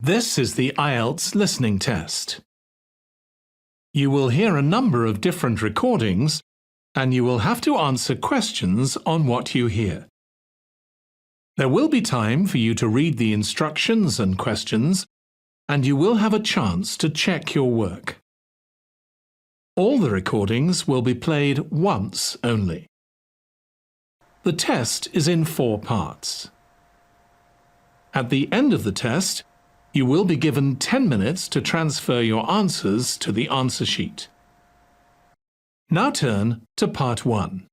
This is the Ielts listening test. You will hear a number of different recordings, and you will have to answer questions on what you hear. There will be time for you to read the instructions and questions, and you will have a chance to check your work. All the recordings will be played once only. The test is in 4 parts. At the end of the test, you will be given 10 minutes to transfer your answers to the answer sheet. Now turn to Part 1.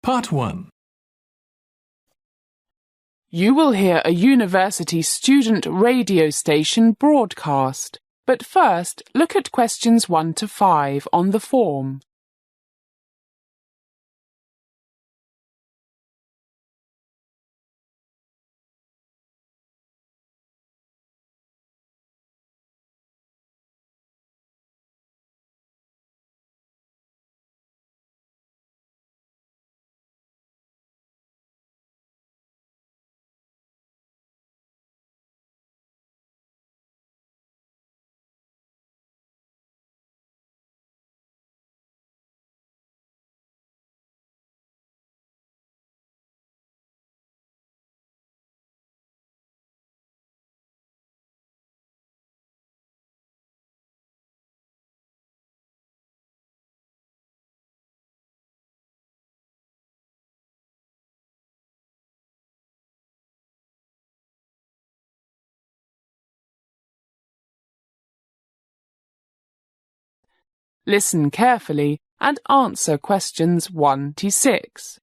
Part 1. You will hear a university student radio station broadcast. But first, look at questions 1 to 5 on the form. Listen carefully and answer questions 1 to 6.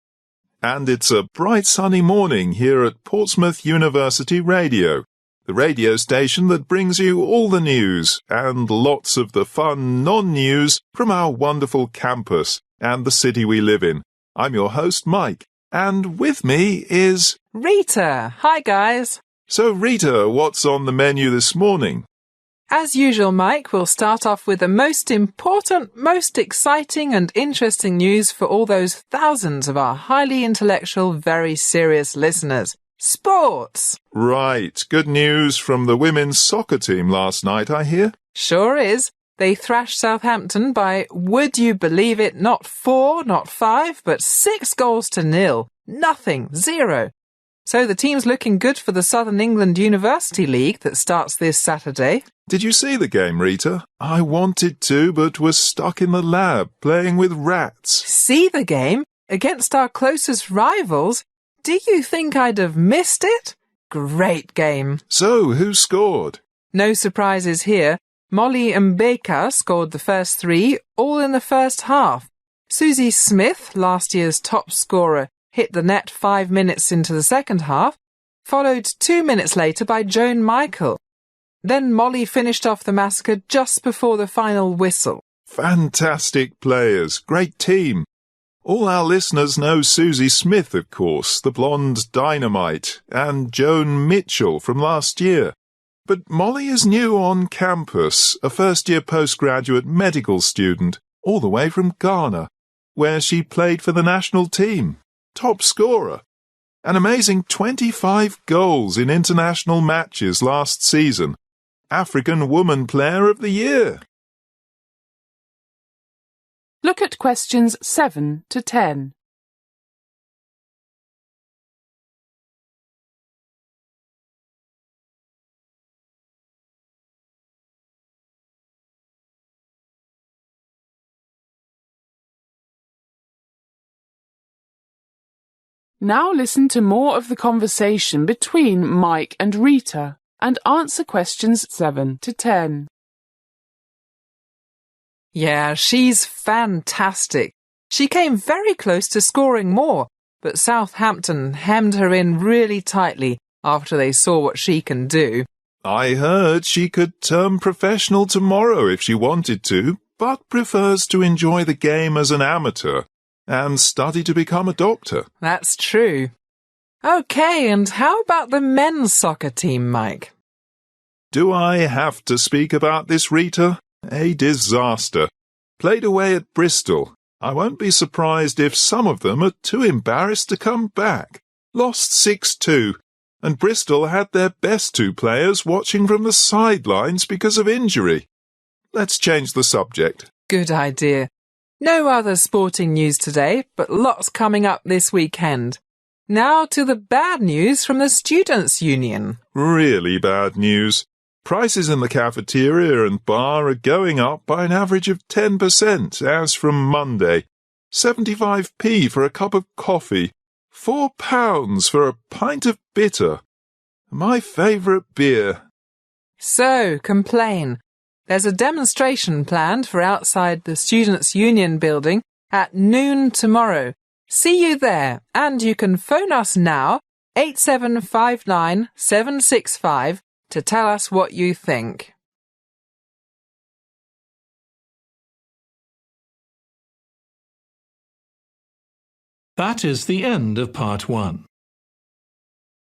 And it's a bright sunny morning here at Portsmouth University Radio, the radio station that brings you all the news and lots of the fun non-news from our wonderful campus and the city we live in. I'm your host, Mike, and with me is Rita. Hi, guys. So, Rita, what's on the menu this morning? As usual, Mike, we'll start off with the most important, most exciting and interesting news for all those thousands of our highly intellectual, very serious listeners. Sports! Right. Good news from the women's soccer team last night, I hear. Sure is. They thrashed Southampton by, would you believe it, not 4, not 5, but 6 goals to 0. Nothing. 0. So the team's looking good for the Southern England University League that starts this Saturday. Did you see the game, Rita? I wanted to, but was stuck in the lab playing with rats. See the game? Against our closest rivals? Do you think I'd have missed it? Great game. So, who scored? No surprises here. Molly Mbeka scored the first 3, all in the first half. Susie Smith, last year's top scorer, hit the net 5 minutes into the second half, followed 2 minutes later by Joan Michael. Then Molly finished off the massacre just before the final whistle. Fantastic players, great team. All our listeners know Susie Smith, of course, the blonde dynamite, and Joan Mitchell from last year. But Molly is new on campus, a first-year postgraduate medical student, all the way from Ghana, where she played for the national team. Top scorer. An amazing 25 goals in international matches last season. African Woman Player of the Year. Look at questions 7 to 10. Now listen to more of the conversation between Mike and Rita and answer questions 7 to 10. Yeah, she's fantastic. She came very close to scoring more, but Southampton hemmed her in really tightly after they saw what she can do. I heard she could turn professional tomorrow if she wanted to, but prefers to enjoy the game as an amateur and study to become a doctor. That's true. OK, and how about the men's soccer team, Mike? Do I have to speak about this, Rita? A disaster. Played away at Bristol. I won't be surprised if some of them are too embarrassed to come back. lost 6-2, and Bristol had their best two players watching from the sidelines because of injury. Let's change the subject. Good idea. No other sporting news today, but lots coming up this weekend. Now to the bad news from the Students' Union. Really bad news. Prices in the cafeteria and bar are going up by an average of 10% as from Monday. 75p for a cup of coffee. £4 for a pint of bitter. My favourite beer. So, complain. There's a demonstration planned for outside the Students' Union building at noon tomorrow. See you there, and you can phone us now, 8759 765, to tell us what you think. That is the end of part 1.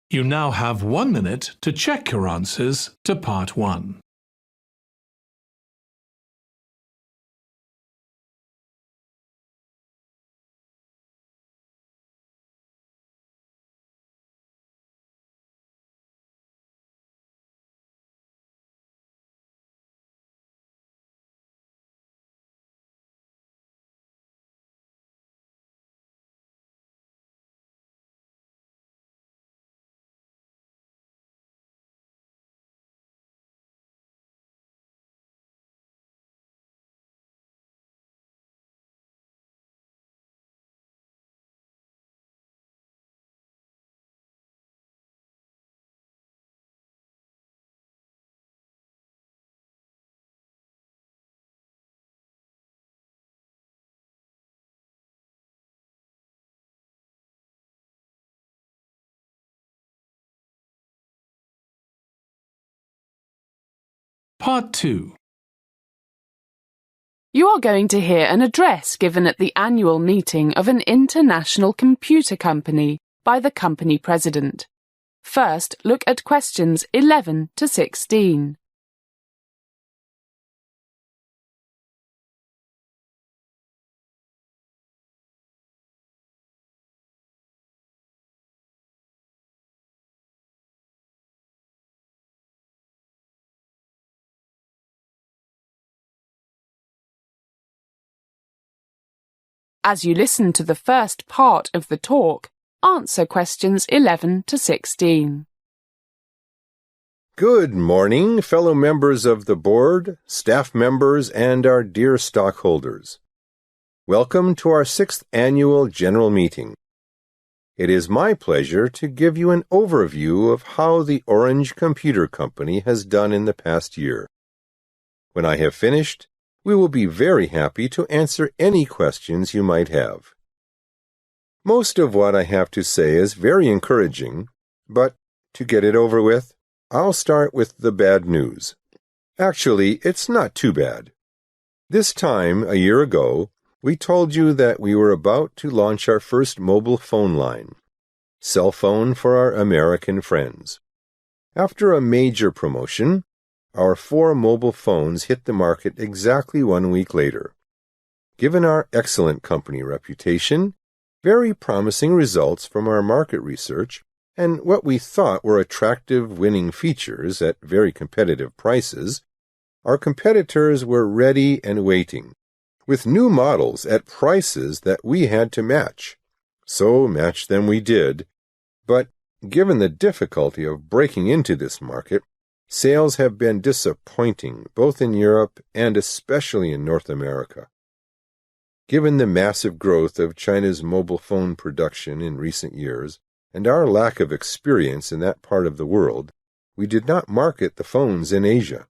You now have 1 minute to check your answers to part 1. Part 2. You are going to hear an address given at the annual meeting of an international computer company by the company president. First, look at questions 11 to 16. As you listen to the first part of the talk, answer questions 11 to 16. Good morning, fellow members of the board, staff members, and our dear stockholders. Welcome to our 6th annual general meeting. It is my pleasure to give you an overview of how the Orange Computer Company has done in the past year. When I have finished, we will be very happy to answer any questions you might have. Most of what I have to say is very encouraging, but to get it over with, I'll start with the bad news. Actually, it's not too bad. This time, a year ago, we told you that we were about to launch our first mobile phone line, cell phone for our American friends. After a major promotion, our 4 mobile phones hit the market exactly 1 week later. Given our excellent company reputation, very promising results from our market research, and what we thought were attractive winning features at very competitive prices, our competitors were ready and waiting, with new models at prices that we had to match. So match them we did, but given the difficulty of breaking into this market, sales have been disappointing both in Europe and especially in North America. Given the massive growth of China's mobile phone production in recent years and our lack of experience in that part of the world, we did not market the phones in Asia.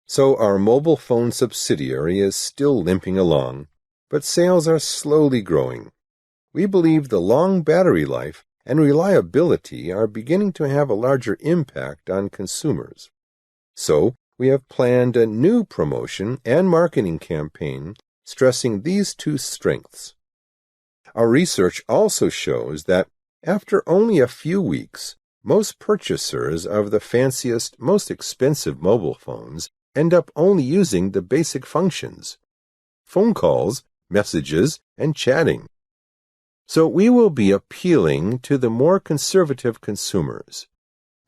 So our mobile phone subsidiary is still limping along, but sales are slowly growing. We believe the long battery life and reliability are beginning to have a larger impact on consumers. So, we have planned a new promotion and marketing campaign stressing these 2 strengths. Our research also shows that after only a few weeks, most purchasers of the fanciest, most expensive mobile phones end up only using the basic functions: phone calls, messages, and chatting. So we will be appealing to the more conservative consumers,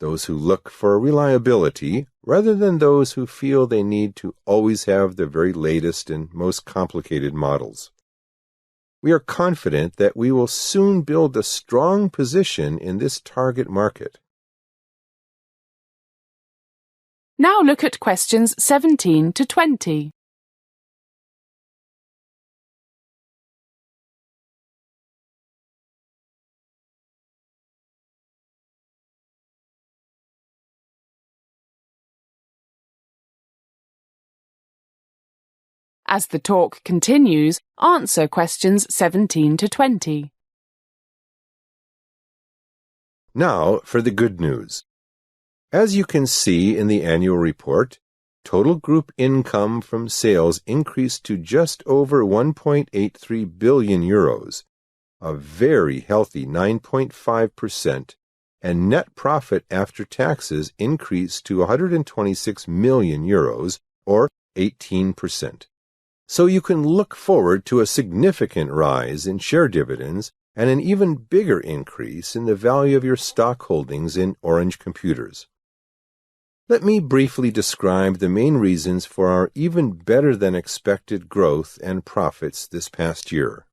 those who look for reliability rather than those who feel they need to always have the very latest and most complicated models. We are confident that we will soon build a strong position in this target market. Now look at questions 17 to 20. As the talk continues, answer questions 17 to 20. Now for the good news. As you can see in the annual report, total group income from sales increased to just over 1.83 billion euros, a very healthy 9.5%, and net profit after taxes increased to 126 million euros, or 18%. So you can look forward to a significant rise in share dividends and an even bigger increase in the value of your stock holdings in Orange Computers. Let me briefly describe the main reasons for our even better than expected growth and profits this past year.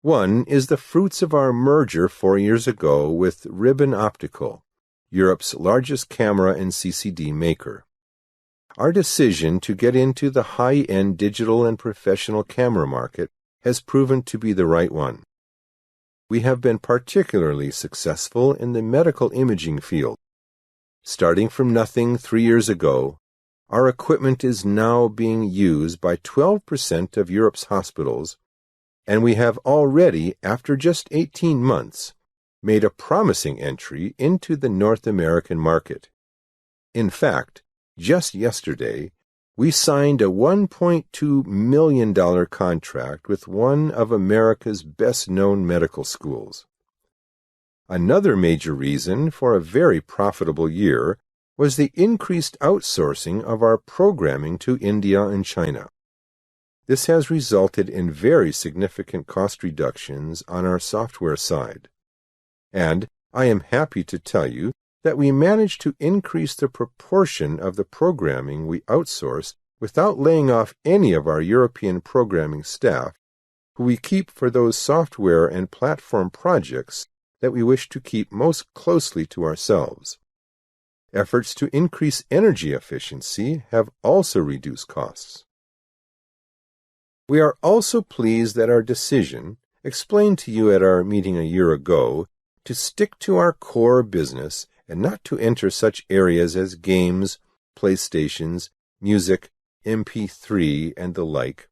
One is the fruits of our merger 4 years ago with Ribbon Optical, Europe's largest camera and CCD maker. Our decision to get into the high-end digital and professional camera market has proven to be the right one. We have been particularly successful in the medical imaging field. Starting from nothing 3 years ago, our equipment is now being used by 12% of Europe's hospitals, and we have already, after just 18 months, made a promising entry into the North American market. In fact, just yesterday, we signed a $1.2 million contract with one of America's best-known medical schools. Another major reason for a very profitable year was the increased outsourcing of our programming to India and China. This has resulted in very significant cost reductions on our software side. And I am happy to tell you that we managed to increase the proportion of the programming we outsource without laying off any of our European programming staff, who we keep for those software and platform projects that we wish to keep most closely to ourselves. Efforts to increase energy efficiency have also reduced costs. We are also pleased that our decision, explained to you at our meeting a year ago, to stick to our core business and not to enter such areas as games, PlayStations, music, MP3, and the like,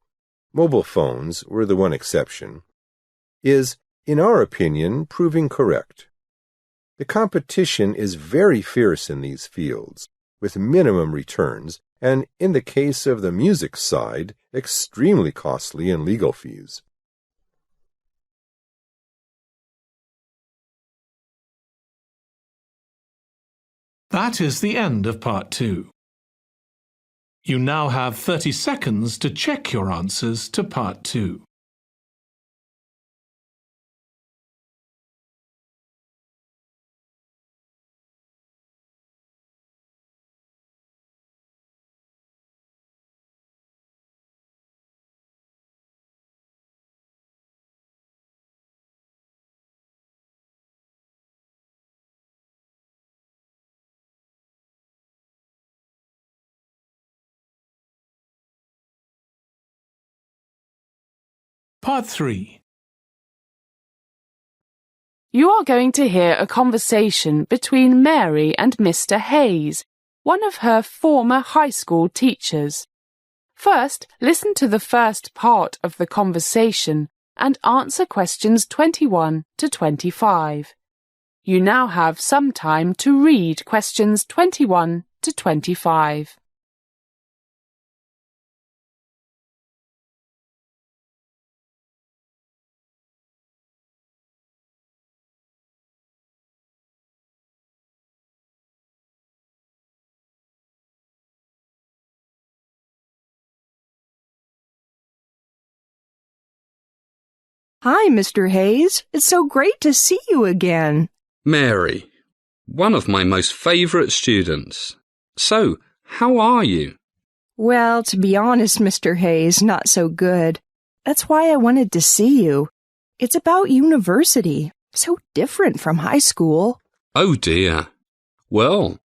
mobile phones were the one exception, is, in our opinion, proving correct. The competition is very fierce in these fields, with minimum returns, and in the case of the music side, extremely costly in legal fees. That is the end of part 2. You now have 30 seconds to check your answers to part 2. Part 3. You are going to hear a conversation between Mary and Mr. Hayes, one of her former high school teachers. First, listen to the first part of the conversation and answer questions 21 to 25. You now have some time to read questions 21 to 25. Hi, Mr. Hayes. It's so great to see you again. Mary, one of my most favourite students. So, how are you? Well, to be honest, Mr. Hayes, not so good. That's why I wanted to see you. It's about university. So different from high school. Oh dear. Well,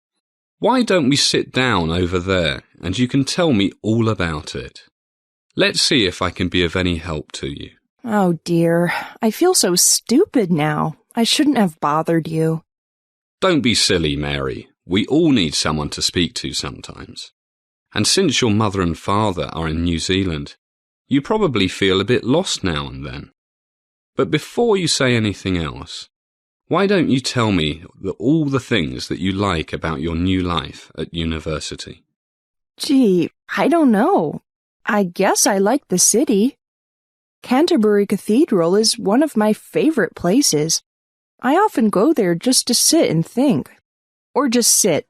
why don't we sit down over there and you can tell me all about it? Let's see if I can be of any help to you. Oh dear, I feel so stupid now. I shouldn't have bothered you. Don't be silly, Mary. We all need someone to speak to sometimes. And since your mother and father are in New Zealand, you probably feel a bit lost now and then. But before you say anything else, why don't you tell me all the things that you like about your new life at university? Gee, I don't know. I guess I like the city. Canterbury Cathedral is one of my favorite places. I often go there just to sit and think. Or just sit.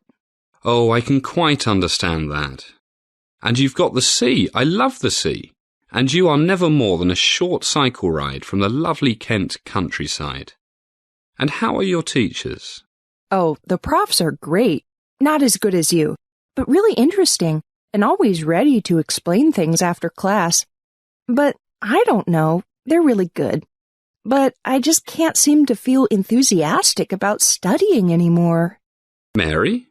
Oh, I can quite understand that. And you've got the sea. I love the sea. And you are never more than a short cycle ride from the lovely Kent countryside. And how are your teachers? Oh, the profs are great. Not as good as you, but really interesting and always ready to explain things after class. But I don't know. They're really good. But I just can't seem to feel enthusiastic about studying anymore. Mary?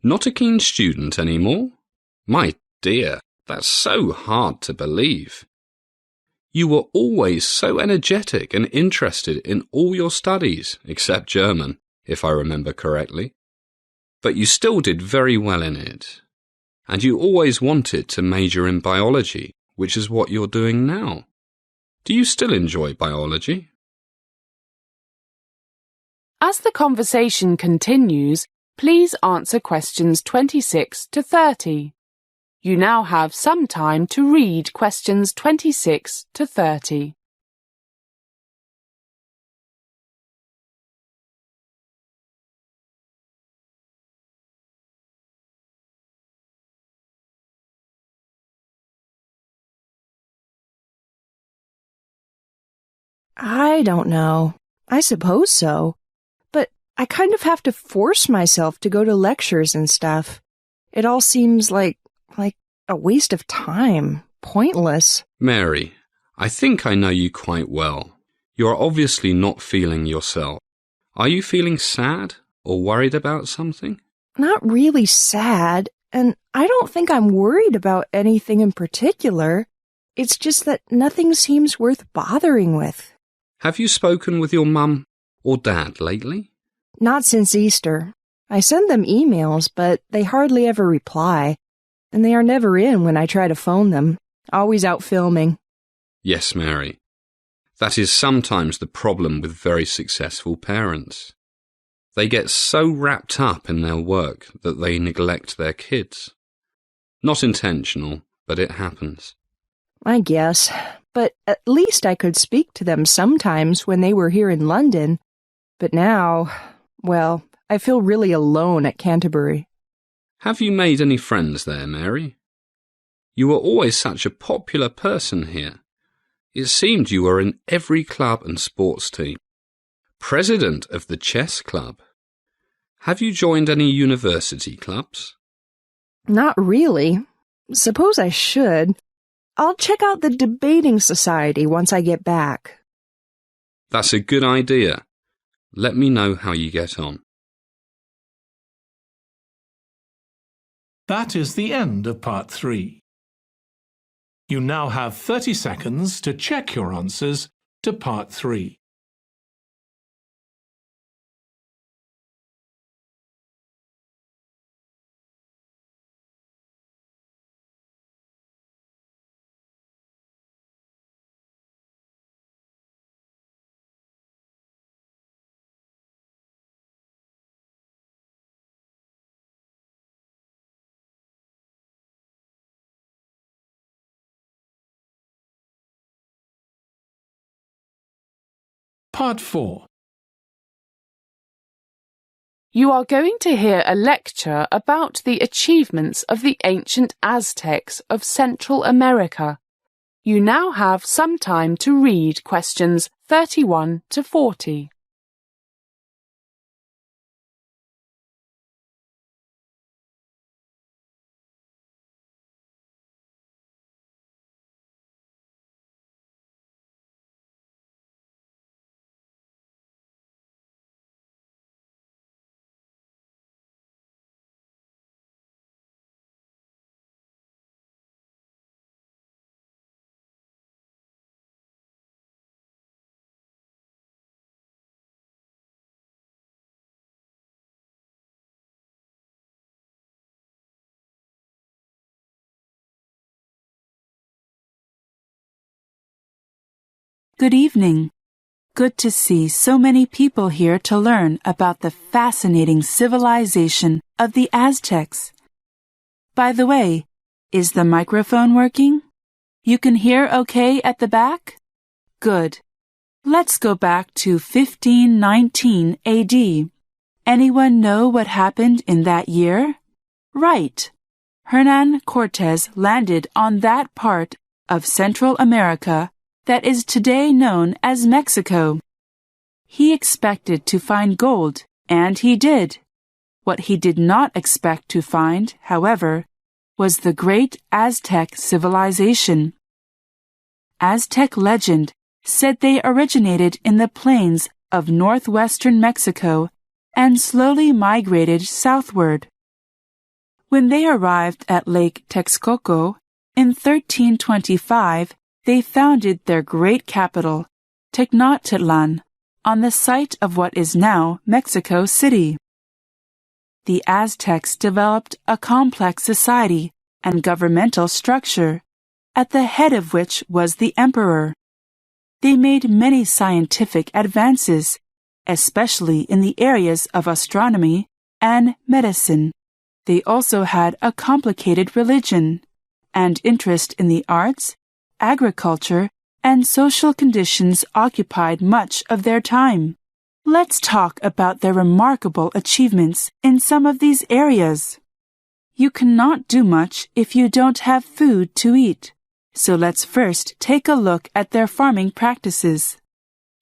Not a keen student anymore? My dear, that's so hard to believe. You were always so energetic and interested in all your studies, except German, if I remember correctly. But you still did very well in it. And you always wanted to major in biology, which is what you're doing now. Do you still enjoy biology? As the conversation continues, please answer questions 26 to 30. You now have some time to read questions 26 to 30. I don't know. I suppose so. But I kind of have to force myself to go to lectures and stuff. It all seems like a waste of time. Pointless. Mary, I think I know you quite well. You are obviously not feeling yourself. Are you feeling sad or worried about something? Not really sad, and I don't think I'm worried about anything in particular. It's just that nothing seems worth bothering with. Have you spoken with your mum or dad lately? Not since Easter. I send them emails, but they hardly ever reply. And they are never in when I try to phone them. Always out filming. Yes, Mary. That is sometimes the problem with very successful parents. They get so wrapped up in their work that they neglect their kids. Not intentional, but it happens. I guess. But at least I could speak to them sometimes when they were here in London. But now, well, I feel really alone at Canterbury. Have you made any friends there, Mary? You were always such a popular person here. It seemed you were in every club and sports team. President of the chess club. Have you joined any university clubs? Not really. Suppose I should. I'll check out the debating society once I get back. That's a good idea. Let me know how you get on. That is the end of part 3. You now have 30 seconds to check your answers to part 3. Part 4. You are going to hear a lecture about the achievements of the Ancient Aztecs of Central America. You now have some time to read questions 31 to 40. Good evening. Good to see so many people here to learn about the fascinating civilization of the Aztecs. By the way, is the microphone working? You can hear okay at the back? Good. Let's go back to 1519 AD. Anyone know what happened in that year? Right. Hernán Cortés landed on that part of Central America that is today known as Mexico. He expected to find gold, and he did. What he did not expect to find, however, was the great Aztec civilization. Aztec legend said they originated in the plains of northwestern Mexico and slowly migrated southward. When they arrived at Lake Texcoco in 1325, they founded their great capital, Tenochtitlan, on the site of what is now Mexico City. The Aztecs developed a complex society and governmental structure, at the head of which was the emperor. They made many scientific advances, especially in the areas of astronomy and medicine. They also had a complicated religion and interest in the arts, agriculture, and social conditions occupied much of their time. Let's talk about their remarkable achievements in some of these areas. You cannot do much if you don't have food to eat, so let's first take a look at their farming practices.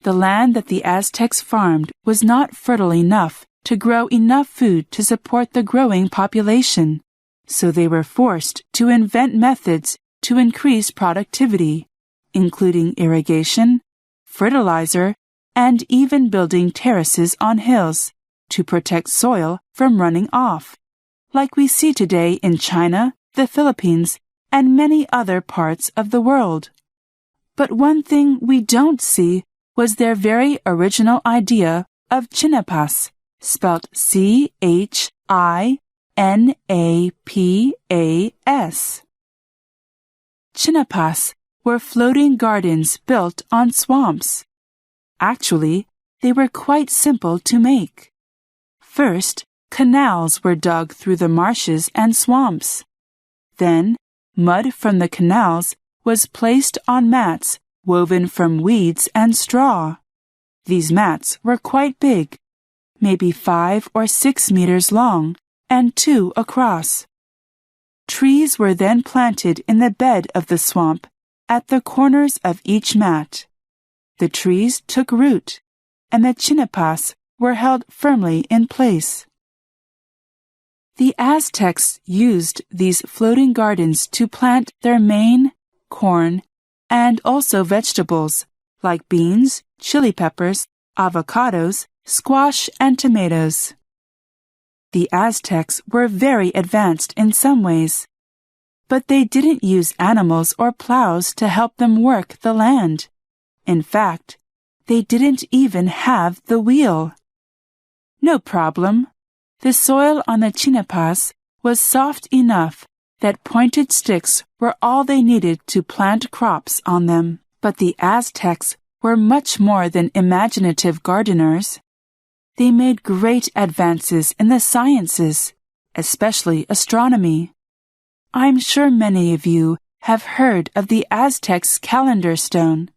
The land that the Aztecs farmed was not fertile enough to grow enough food to support the growing population, so they were forced to invent methods to increase productivity, including irrigation, fertilizer, and even building terraces on hills to protect soil from running off, like we see today in China, the Philippines, and many other parts of the world. But one thing we don't see was their very original idea of chinapas, spelt Chinapas. Chinapas were floating gardens built on swamps. Actually, they were quite simple to make. First, canals were dug through the marshes and swamps. Then, mud from the canals was placed on mats woven from weeds and straw. These mats were quite big, maybe 5 or 6 meters long and 2 across. Trees were then planted in the bed of the swamp at the corners of each mat. The trees took root, and the chinapas were held firmly in place. The Aztecs used these floating gardens to plant their maize, corn, and also vegetables like beans, chili peppers, avocados, squash, and tomatoes. The Aztecs were very advanced in some ways, but they didn't use animals or plows to help them work the land. In fact, they didn't even have the wheel. No problem. The soil on the chinapas was soft enough that pointed sticks were all they needed to plant crops on them. But the Aztecs were much more than imaginative gardeners. They made great advances in the sciences, especially astronomy. I'm sure many of you have heard of the Aztecs' calendar stone.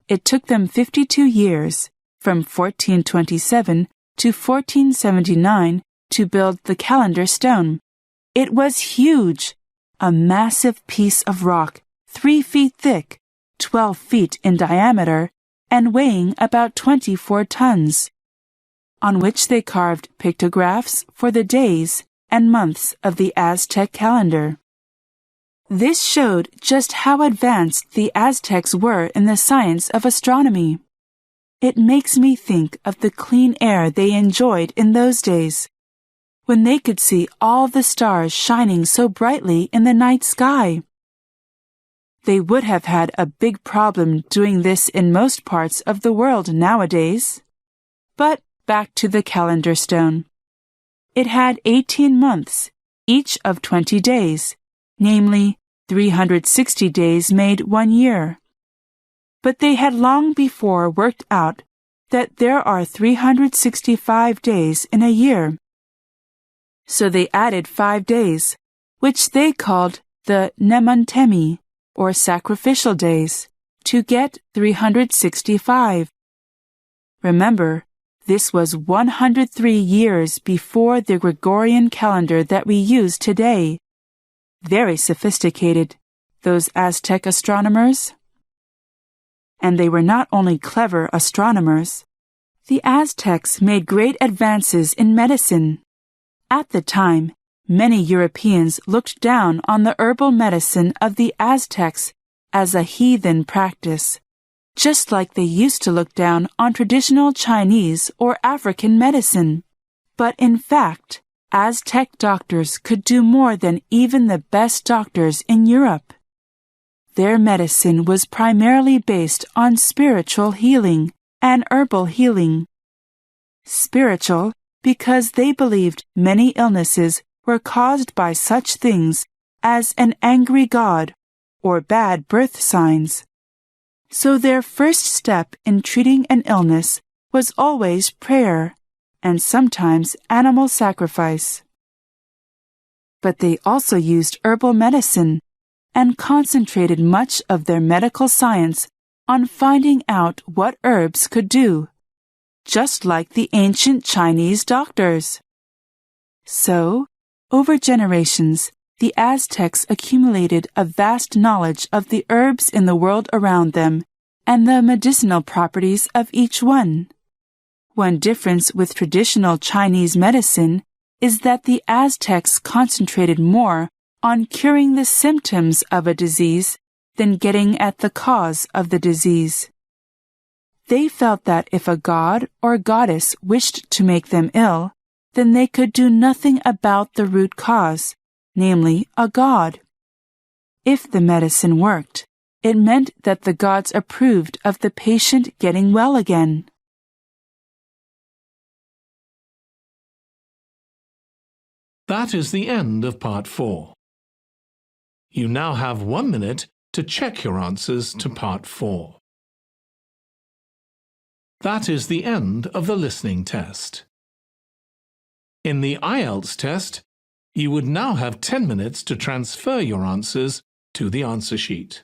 It took them 52 years, from 1427 to 1479, to build the calendar stone. It was huge, a massive piece of rock 3 feet thick, 12 feet in diameter, and weighing about 24 tons, on which they carved pictographs for the days and months of the Aztec calendar. This showed just how advanced the Aztecs were in the science of astronomy. It makes me think of the clean air they enjoyed in those days, when they could see all the stars shining so brightly in the night sky. They would have had a big problem doing this in most parts of the world nowadays. But back to the calendar stone. It had 18 months, each of 20 days, namely 360 days made 1 year. But they had long before worked out that there are 365 days in a year. So they added 5 days, which they called the Nemontemi, or sacrificial days, to get 365. Remember, this was 103 years before the Gregorian calendar that we use today. Very sophisticated, those Aztec astronomers. And they were not only clever astronomers. The Aztecs made great advances in medicine. At the time, many Europeans looked down on the herbal medicine of the Aztecs as a heathen practice, just like they used to look down on traditional Chinese or African medicine. But in fact, Aztec doctors could do more than even the best doctors in Europe. Their medicine was primarily based on spiritual healing and herbal healing. Spiritual because they believed many illnesses were caused by such things as an angry god or bad birth signs. So their first step in treating an illness was always prayer and sometimes animal sacrifice. But they also used herbal medicine and concentrated much of their medical science on finding out what herbs could do, just like the ancient Chinese doctors. So, over generations, the Aztecs accumulated a vast knowledge of the herbs in the world around them and the medicinal properties of each one. One difference with traditional Chinese medicine is that the Aztecs concentrated more on curing the symptoms of a disease than getting at the cause of the disease. They felt that if a god or goddess wished to make them ill, then they could do nothing about the root cause, namely a god. If the medicine worked, it meant that the gods approved of the patient getting well again. That is the end of Part 4. You now have 1 minute to check your answers to Part 4. That is the end of the listening test. In the Ielts test, you would now have 10 minutes to transfer your answers to the answer sheet.